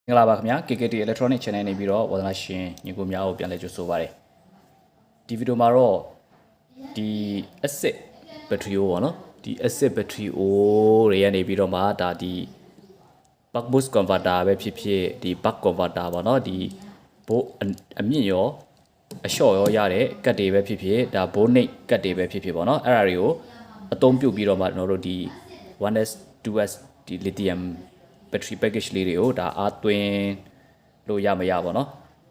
င်္ဂလာပါခင်ဗျာ KKT Electronic Channel နေပြီးတော့ဝါသနာရှင်ညီကိုများကိုပြန်လည်ကြိုဆိုပါရစေဒီဗီဒီယိုမှာတော့ဒီ acid battery ပေါ့နော်ဒီ acid battery တွေကနေပြီးတော့မှဒါဒီ buck boost converter ပဲဖြစ်ဖြစ်ဒီ buck converter ပေါ့နော်ဒီဘိုးအမြင့်ရောအလျှော့ရောရတဲ့ကတ်တွေပဲဖြစ်ဖြစ်ဒါဘိုးနှိပ်ကတ်တွေပဲဖြစ်ဖြစ်ပေါ့နော်အဲ့ဒါတွေကိုအသုံးပြုပြီးတော့မှကျွန်တော်တို့ဒီ 1S 2S ဒီ lithium battery package လေးတွေကိုဒါအားသွင်းလို့ရမရပါတော့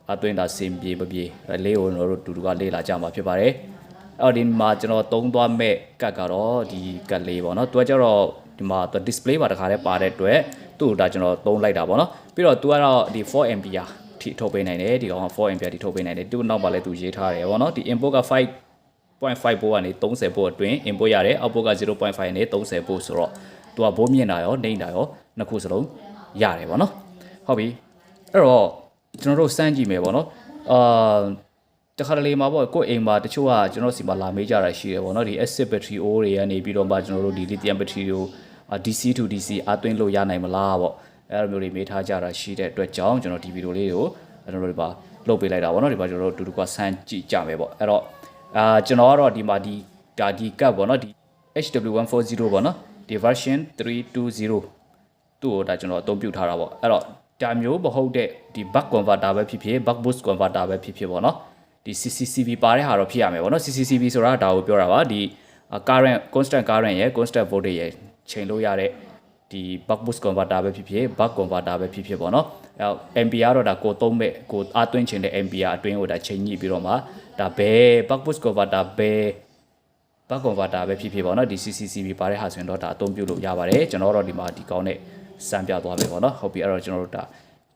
အားသွင်းတာစင်ပြေမပြေလေးကိုကျွန်တော်တို့တူကလေးလာကြမှာဖြစ်ပါတယ်အဲ့ဒီမှာကျွန်တော်သုံးသွားမဲ့ကတ်ကတော့ဒီကတ်လေးပေါ့နော်သူကကျတော့ဒီမှာ display ပါတခါတည်းပါတဲ့အတွက်သူ့ကိုဒါကျွန်တော်သုံးလိုက်တာပေါ့နော်ပြီးတော့သူကတော့ဒီ 4 ampere ထိထုတ်ပေးနိုင်တယ်ဒီကောင်က4 ampere ထိထုတ်ပေးနိုင်တယ်သူ့နောက်ပါလဲသူရေးထားတယ်ပေါ့နော်ဒီ input က5.5 volt ကနေ30 volt အတွင်း input ရတယ် output က 0.5 နဲ့30 volt ဆိုတော့သူကဘိုးမြင့်တာရောနှိမ့်တာရောနှစ်ခုစလုံးရတယ်ပေါ့နော်ဟုတ်ပြီအဲ့တော့ကျွန်တော်တို့စမ်းကြည့်မယ်ပေါ့နော်တခါတလေမှာပေါ့ကိုယ့်အိမ်မှာတချို့ကကျွန်တော်စီမှာလာမေးကြတာရှိတယ်ပေါ့နော်ဒီ acid battery ore တွေကနေပြီးတော့မှကျွန်တော်တို့ဒီ lithium battery ကို DC to DC အားသွင်းလို့ရနိုင်မလားပေါ့အဲ့လိုမျိုးတွေမေးထားကြတာရှိတဲ့အတွက်ကြောင့်ကျွန်တော်ဒီဗီဒီယိုလေးကိုကျွန်တော်တို့ဒီမှာလုပ်ပေးလိုက်တာပေါ့နော်ဒီမှာကျွန်တော်တို့တူတူကစမ်းကြည့်ကြမယ်ပေါ့အဲ့တော့ကျွန်တော်ကတော့ဒီမှာဒီကပ်ပေါ့နော်ဒီ HW140 ပေါ့နော်ဒီ version 320သူ့ကိုဒါကျွန်တော်အသုံးပြုထားတာပေါ့အဲ့တော့ဒါမျိုးမဟုတ်တဲ့ဒီ buck converter ပဲဖြစ်ဖြစ် buck boost converter ပဲဖြစ်ဖြစ်ပေါ့နော်ဒီ CCCV ပါတဲ့ဟာတော့ဖြစ်ရမယ်ပေါ့နော် CCCV ဆိုတာဒါကိုပြောတာပါဒီ current constant current ရယ် constant voltage ရယ်ချိန်လို့ရတဲ့ဒီ buck boost converter ပဲဖြစ်ဖြစ် buck converter ပဲဖြစ်ဖြစ်ပေါ့နော်အဲ့ ampere တော့ဒါကိုသုံးမဲ့ကိုအားသွင်းခြင်းတဲ့ ampere အတွင်းကိုဒါချိန်ညှိပြီးတော့မှဒါဘယ် buck boost converter ဘယ် buck converter ပဲဖြစ်ဖြစ်ပေါ့နော်ဒီ CCCV ပါတဲ့ဟာဆိုရင်တော့ဒါအသုံးပြုလို့ရပါတယ်ကျွန်တော်တို့ဒီမှာဒီကောင်းတဲ့စမ်းပြသွားမယ်ပေါ့နော်ဟုတ်ပြီအဲ့တော့ကျွန်တော်တို့ဒါ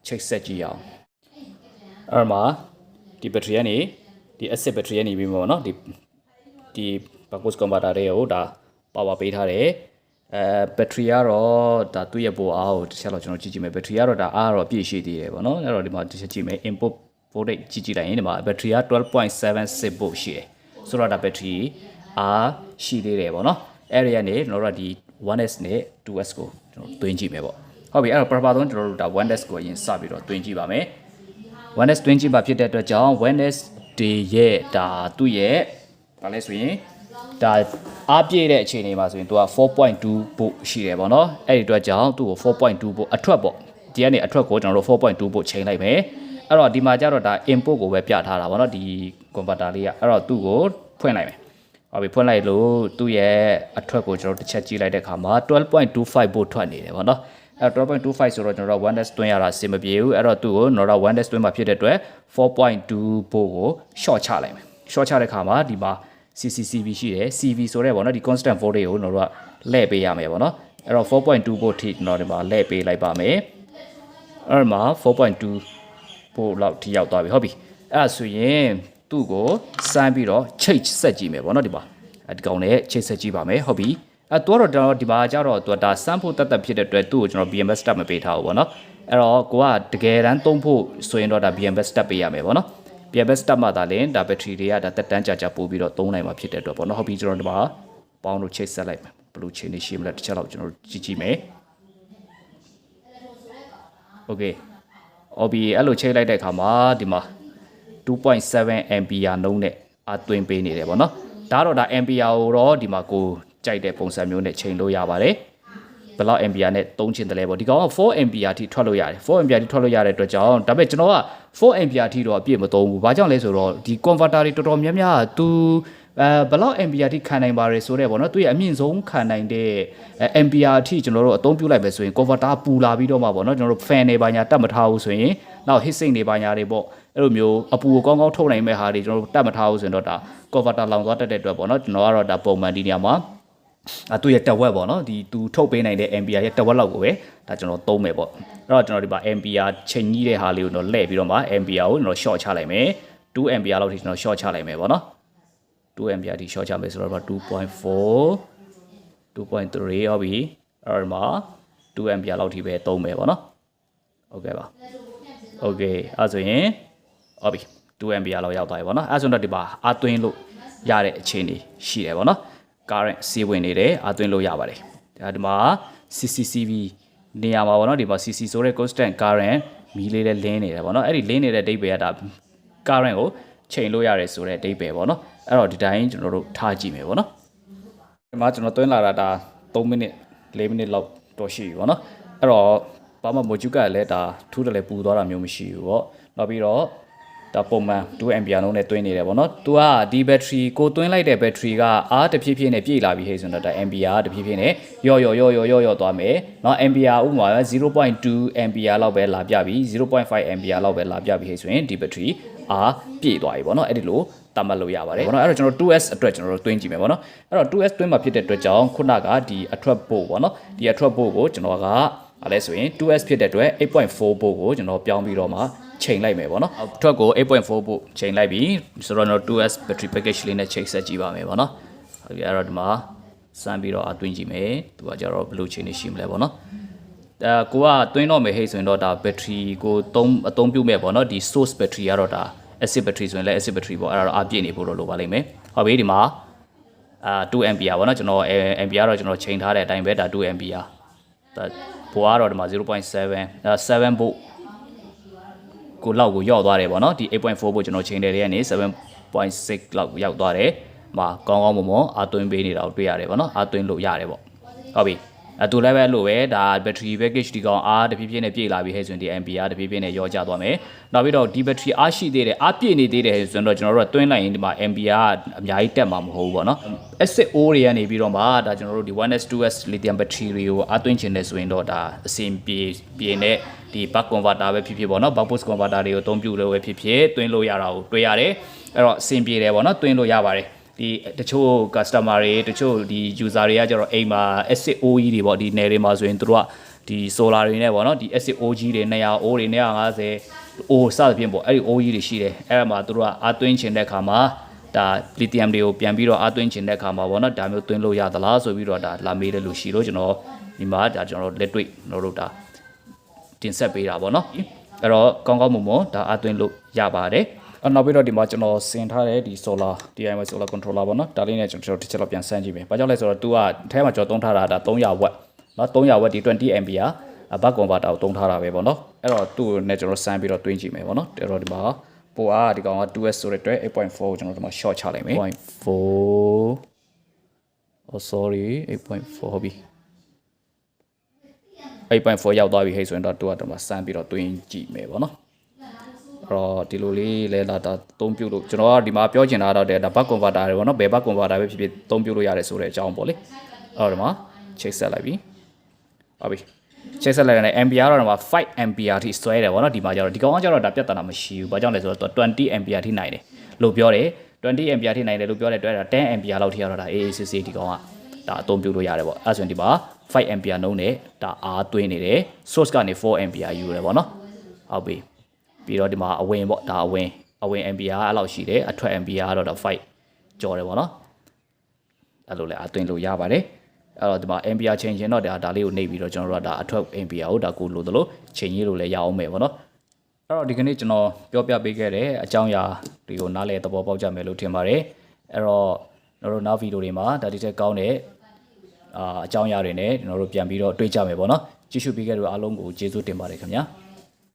check set ကြည့်အောင်အဲ့မှာဒီ battery ကနေဒီ acid battery ကနေပြီးပေါ့နော်ဒီ buck boost converter တွေကိုဒါ power ပေးထားတယ်battery ကတော့ဒါသူ့ရဲ့ပိုအားကိုတစ်ချက်တော့ကျွန်တော်ကြည့်ကြည့်မယ် battery ကတော့ဒါအားတော့ပြည့်ရှိသေးတယ်ပေါ့နော်အဲ့တော့ဒီမှာတစ်ချက်ကြည့်မယ် input voltage ကြည့်လိုက်ရင်ဒီမှာ battery က 12.76 volt ရှိတယ်ဆိုတော့ဒါ battery အားရှိသေးတယ်ပေါ့နော်အဲ့ဒီကနေကျွန်တော်တို့ဒီ 1S နဲ့ 2S ကိုကျွန်တော်တွင်းကြည့်မယ်ပေါ့ဟုတ်ပြီအဲ့တော့ပထမဆုံးကျွန်တော်တို့ဒါ 1S ကိုအရင်စပြီးတော့တွင်းကြည့်ပါမယ် 1S တွင်းကြည့်ပါဖြစ်တဲ့အတွက်ကြောင့် 1S တွေရဲ့ဒါသူ့ရဲ့ဘာလဲဆိုရင်ဒါအားပြည့်တဲ့အခြေအနေမှာဆိုရင်သူက 4.2 volt ရှိတယ်ပေါ့နော်အဲ့ဒီအတွက်ကြောင့်သူ့ကို 4.2 volt အထွက်ပေါ့ဒီကနေအထွက်ကိုကျွန်တော်တို့ 4.2 volt ချိန်လိုက်မယ်အဲ့တော့ဒီမှာကျတော့ဒါ input ကိုပဲပြထားတာပေါ့နော်ဒီ converter လေးကအဲ့တော့သူ့ကိုဖွင့်လိုက်မယ်ဟုတ်ပြီဖွင့်လိုက်လို့သူ့ရဲ့အထွက်ကိုကျွန်တော်တစ်ချက်ကြည့်လိုက်တဲ့အခါမှာ12.25 volt ထွက်နေတယ်ပေါ့နော်အဲ့တော့12.25ဆိုတော့ကျွန်တော်တို့ 1S တွင်းရတာအဆင်မပြေဘူးအဲ့တော့သူ့ကိုကျွန်တော်တို့ 1S တွင်းမှာဖြစ်တဲ့အတွက် 4.2 volt ကို short ချလိုက်မယ် short ချတဲ့အခါမှာဒီမှာ CCCV ရှိတယ် CV ဆိုတဲ့ပေါ့နော်ဒီ constant voltage ကိုကျွန်တော်တို့ကလှည့်ပေးရမယ်ပေါ့နော်အဲ့တော့ 4.2 volt ထိကျွန်တော်ဒီမှာလှည့်ပေးလိုက်ပါမယ်အဲ့မှာ 4.2 volt လောက်ထိရောက်သွားပြီဟုတ်ပြီအဲ့ဒါဆိုရင်သူ့ကိုစမ်းပြီးတော့ချိတ်ဆက်ကြည့်မယ်ပေါ့နော်ဒီမှာဒီကောင်နဲ့ချိတ်ဆက်ကြည့်ပါမယ်ဟုတ်ပြီသူကတော့ဒီမှာကျတော့သူကဒါစမ်းဖို့တက်ဖြစ်တဲ့အတွက်သူ့ကိုကျွန်တော် BMS step မပေးထားဘူးပေါ့နော်အဲ့တော့ကိုကတကယ်တမ်းသုံးဖို့ဆိုရင်တော့ဒါ BMS step ပေးရမယ်ပေါ့နော် BMS step မှာဒါလည်းဒါ battery တွေကဒါတက်တန်းကြာပို့ပြီးတော့သုံးနိုင်မှာဖြစ်တဲ့အတွက်ပေါ့နော်ဟုတ်ပြီကျွန်တော်ဒီမှာပေါင်းလို့ချိတ်ဆက်လိုက်မယ်ဘယ်လိုချိန်နေရှိမလဲတစ်ချက်တော့ကျွန်တော်ကြည့်ကြည့်မယ် Okay ဟုတ်ပြီအဲ့လိုချိန်လိုက်တဲ့အခါမှာဒီမှာ2.7 ampere နှုန်းနဲ့အသွင်းပေးနေတယ်ပေါ့နော်ဒါတော့ဒါ ampere ကိုတော့ဒီမှာကိုကြိုက်တဲ့ပုံစံမျိုးနဲ့ချိန်လို့ရပါတယ်ဘယ်လောက် ampere နဲ့သုံးချင်တယ်လဲပေါ့ဒီကောင်က4 ampere ထိထွက်လို့ရတယ်4 ampere ထိထွက်လို့ရတဲ့အတွက်ကြောင့်ဒါပေမဲ့ကျွန်တော်က4 ampere ထိတော့အပြည့်မသုံးဘူးဘာကြောင့်လဲဆိုတော့ဒီ converter တွေတော်တော်များများကသူဘယ်လောက် ampere ထိခံနိုင်ပါရဲဆိုတော့ပေါ့နော်သူရဲ့အမြင့်ဆုံးခံနိုင်တဲ့ ampere အထိကျွန်တော်တို့အသုံးပြုလိုက်ပဲဆိုရင် converter ပူလာပြီးတော့မှပေါ့နော်ကျွန်တော်တို့ fan တွေပါညာတတ်မထားဘူးဆိုရင်နောက် heat sink တွေပါညာတွေပေါ့အဲ့လိုမျိုးအပူကိုကောင်းကောင်းထုတ်နိုင်မဲ့ဟာတွေကျွန်တော်တို့တတ်မထားဘူးဆိုရင်တော့ဒါ converter လောင်သွားတတ်တဲ့အတွက်ပေါ့နော်ကျွန်တော်ကတော့ဒါပုံမှန်ဒီနေရာမှာသူ့ရဲ့တက်ဝက်ပေါ့နော်ဒီသူထုတ်ပေးနိုင်တဲ့ ampere ရဲ့တက်ဝက်လောက်ကိုပဲဒါကျွန်တော်သုံးမယ်ပေါ့အဲ့တော့ကျွန်တော်ဒီမှာ ampere ချိန်ကြီးတဲ့ဟာလေးကိုတော့လှည့်ပြီးတော့မှ ampere ကိုကျွန်တော် short ချလိုက်မယ်2 ampere လောက်ထိကျွန်တော် short ချလိုက်မယ်ပေါ့နော်2 ampere ထိ short ချမယ်ဆိုတော့ 2.4 2.3 ဟုတ်ပြီအဲ့တော့မှာ2 ampere လောက်ထိပဲသုံးမယ်ပေါ့နော်ဟုတ်ကဲ့ပါโอเคအဲ့ဆိုရင်ဟုတ်ပြီ2 ampere လောက်ရောက်သွားပြီပေါ့နော်အဲ့ဆိုတော့ဒီမှာအသွင်းလို့ရတဲ့အခြေအနေရှိတယ်ပေါ့နော် current စီးဝင်နေတယ်အသွင်းလို့ရပါတယ်ဒါဒီမှာ CCCV နေရာမှာပေါ့နော်ဒီမှာ CC ဆိုတဲ့ constant current မီးလေးလည်းလင်းနေတယ်ပေါ့နော်အဲ့ဒီလင်းနေတဲ့အဓိပ္ပာယ်ကဒါ current ကိုချိန်လို့ရတယ်ဆိုတဲ့အဓိပ္ပာယ်ပေါ့နော်အဲ့တော့ဒီတိုင်းကျွန်တော်တို့ထားကြည့်မယ်ပေါ့နော်ဒီမှာကျွန်တော်သွင်းလာတာဒါ3မိနစ်4မိနစ်လောက်တော့ရှိပြီပေါ့နော်အဲ့တော့ဘာမှမိုဂျူကလည်းဒါထူးတယ်လည်းပူသွားတာမျိုးမရှိဘူးပေါ့နောက်ပြီးတော့ဒါပုံမှန်2 ampere နှုန်းနဲ့တွင်းနေတယ်ပေါ့နော်။ तू ကဒီ battery ကိုတွင်းလိုက်တဲ့ battery ကအားတဖြည်းဖြည်းနဲ့ပြည့်လာပြီဟဲ့ဆိုတော့ဒါ ampere တဖြည်းဖြည်းနဲ့ယော့သွားမယ်။နော် ampere ဥပမာ0.2 ampere လောက်ပဲလာပြပြီ0.5 ampere လောက်ပဲလာပြပြီဟဲ့ဆိုရင်ဒီ battery အားပြည့်သွားပြီပေါ့နော်။အဲ့ဒီလိုတတ်မှတ်လို့ရပါတယ်ပေါ့နော်။အဲ့တော့ကျွန်တော် 2S အတွက်ကျွန်တော်တို့တွင်းကြည့်မယ်ပေါ့နော်။အဲ့တော့ 2S တွင်းမှာဖြစ်တဲ့အတွက်ကြောင့်ခုနကဒီအထွက်ပို့ပေါ့နော်။ဒီအထွက်ပို့ကိုကျွန်တော်ကအဲ့လဲဆိုရင် 2S ဖြစ်တဲ့အတွက် 8.4 volt ကိုကျွန်တော်ပြောင်းပြီးတော့မှချိန်လိုက်မယ်ပေါ့နော်။ထွက်ကို 8.4 volt ချိန်လိုက်ပြီဆိုတော့ကျွန်တော် 2S battery package လေးနဲ့ချိန်ဆက်ကြည့်ပါမယ်ပေါ့နော်။ဟုတ်ပြီအဲ့တော့ဒီမှာစမ်းပြီးတော့အသွင်းကြည့်မယ်။သူကကြတော့ဘယ်လိုချိန်နေရှိမလဲပေါ့နော်။ကိုကသွင်းတော့မယ်ဟဲ့ဆိုရင်တော့ဒါ battery ကိုအသုံးပြုမဲ့ပေါ့နော်။ဒီ source battery ကတော့ဒါ acid battery ဆိုရင်လည်း acid battery ပေါ့အဲ့ဒါတော့အပြည့်နေဖို့တော့လိုပါလိမ့်မယ်။ဟုတ်ပြီဒီမှာ2 ampere ပေါ့နော်ကျွန်တော် ampere တော့ကျွန်တော်ချိန်ထားတဲ့အတိုင်းပဲဒါ2 ampere ဒါဘိုးကတော့ဒီမှာ 0.7 7 voltကိုလောက်ကိုရောက်သွားတယ်ပေါ့နော်ဒီ 8.4 voltကျွန်တော်ချိန်တယ်တွေကနေ 7.6 လောက်ရောက်သွားတယ်မှာကောင်းကောင်းမွန်အသွင်းပေးနေတာကိုတွေ့ရတယ်ပေါ့နော်အသွင်းလို့ရတယ်ပေါ့ဟုတ်ပြီတူလည်းပဲလို့ပဲဒါ battery package ဒီကောင်အားတဖြည်းဖြည်းနဲ့ပြည့်လာပြီဟဲ့ဆိုရင်ဒီ ampere တဖြည်းဖြည်းနဲ့ရောကျသွားမယ်နောက်ပြီးတော့ဒီ battery အားရှိသေးတယ်အားပြည့်နေသေးတယ်ဆိုရင်တော့ကျွန်တော်တို့ကသွင်းလိုက်ရင်ဒီမှာ ampere အများကြီးတက်မှာမဟုတ်ဘူးပေါ့နော် acid ore တွေကနေပြီးတော့မှဒါကျွန်တော်တို့ဒီ 1s 2s lithium battery တွေကိုအားသွင်းချင်တယ်ဆိုရင်တော့ဒါအဆင်ပြေနဲ့ဒီ buck converter ပဲဖြစ်ဖြစ်ပေါ့နော် buck boost converter တွေကိုအသုံးပြုလို့ပဲဖြစ်ဖြစ်သွင်းလို့ရတာကိုတွေ့ရတယ်အဲ့တော့အဆင်ပြေတယ်ပေါ့နော်သွင်းလို့ရပါတယ်ဒီတချို့ customer တွေတချို့ဒီ user တွေကကျတော့အိမ်မှာ acid OE တွေပေါ့ဒီနယ်တွေမှာဆိုရင်တို့ကဒီ solar တွေနဲ့ပေါ့နော်ဒီ acid OG တွေ200 O တွေ250 O စသဖြင့်ပေါ့အဲ့ဒီ OE တွေရှိတယ်အဲ့ဒါမှာတို့ကအသွင်းချင်တဲ့ခါမှာဒါ lithium တွေကိုပြန်ပြီးတော့အသွင်းချင်တဲ့ခါမှာပေါ့နော်ဒါမျိုးသွင်းလို့ရသလားဆိုပြီးတော့ဒါလာမေးတဲ့လူရှိလို့ကျွန်တော်ဒီမှာဒါကျွန်တော်လက်တွေ့တို့ဒါတင်ဆက်ပေးတာပေါ့နော်အဲ့တော့ကောင်းကောင်းမွန်မွန်ဒါအသွင်းလို့ရပါတယ်နောက်ပြီးတော့ဒီမှာကျွန်တော်ဆင်ထားတဲ့ဒီ solar DIY solar controller ပေါ့နော်ဒါလေးနဲ့ကျွန်တော်တစ်ချက်တော့ပြန်ဆန်းကြည့်မယ်။ဘာကြောင့်လဲဆိုတော့ तू ကအထဲမှာကျွန်တော်သုံးထားတာဒါ300 watt เนาะ300 watt ဒီ20 ampere buck converter ကိုသုံးထားတာပဲပေါ့နော်။အဲ့တော့သူ့နဲ့ကျွန်တော်ဆန်းပြီးတော့တွင်းကြည့်မယ်ပေါ့နော်။အဲ့တော့ဒီမှာပိုအားဒီကောင်က 2S ဆိုတဲ့အတွက် 8.4 ကိုကျွန်တော်ဒီမှာ short ချလိုက်မယ် 8.4 oh sorry 8.4 ဟုတ်ပြီ 8.4 ရောက်သွားပြီဟဲ့ဆိုရင်တော့သူကဒီမှာဆန်းပြီးတော့တွင်းကြည့်မယ်ပေါ့နော်တော့ဒီလိုလေးလဲလာတာသုံးပြုလို့ကျွန်တော်ကဒီမှာပြောချင်တာတော့ဒါ buck converter တွေပေါ့နော်ဘယ် buck converter ပဲဖြစ်ဖြစ်သုံးပြုလို့ရတယ်ဆိုတဲ့အကြောင်းပေါ့လေအဲ့တော့ဒီမှာ check ဆက်လိုက်ပြီဟုတ်ပြီ check ဆက်လိုက်တဲ့ ampere တော့ဒီမှာ5 ampere ထိဆွဲတယ်ပေါ့နော်ဒီမှာကျတော့ဒီကောင်ကကျတော့ဒါပြဿနာမရှိဘူးဘာကြောင့်လဲဆိုတော့20 ampere ထိနိုင်တယ်လို့ပြောတယ်20 ampere ထိနိုင်တယ်လို့ပြောတဲ့အတွက်ဒါ10 ampere လောက်ထိရတော့ဒါ AACC ဒီကောင်ကဒါအသုံးပြုလို့ရတယ်ပေါ့အဲ့ဆိုရင်ဒီမှာ5 ampere နှုန်းနဲ့ဒါအားသွင်းနေတယ် source ကနေ4 ampere ယူရတယ်ပေါ့နော်ဟုတ်ပြီပြီးတော့ဒီမှာအဝင်ပေါ့ဒါအဝင် ampere အဲ့လောက်ရှိတယ်အထွက် ampere ကတော့ဒါ5ကျော်တယ်ပေါ့နော်အဲ့လိုလဲအသွင်းလို့ရပါတယ်အဲ့တော့ဒီမှာ ampere ချိန်ချင်းတော့ဒါလေးကိုနှိပ်ပြီးတော့ကျွန်တော်တို့ကဒါအထွက် ampere ကိုဒါကိုလို့သလိုချိန်ရေးလို့လဲရအောင်မယ်ပေါ့နော်အဲ့တော့ဒီကနေ့ကျွန်တော်ပြောပြပေးခဲ့တဲ့အကြောင်းအရာတွေကိုနားလည်သဘောပေါက်ကြမယ်လို့ထင်ပါတယ်အဲ့တော့ကျွန်တော်တို့နောက်ဗီဒီယိုတွေမှာဒါဒီတက်ကောင်းတဲ့အကြောင်းအရာတွေနဲ့ကျွန်တော်တို့ပြန်ပြီးတော့တွေ့ကြမယ်ပေါ့နော်ကြည့်ရှုပေးခဲ့တဲ့အားလုံးကိုကျေးဇူးတင်ပါတယ်ခင်ဗျာ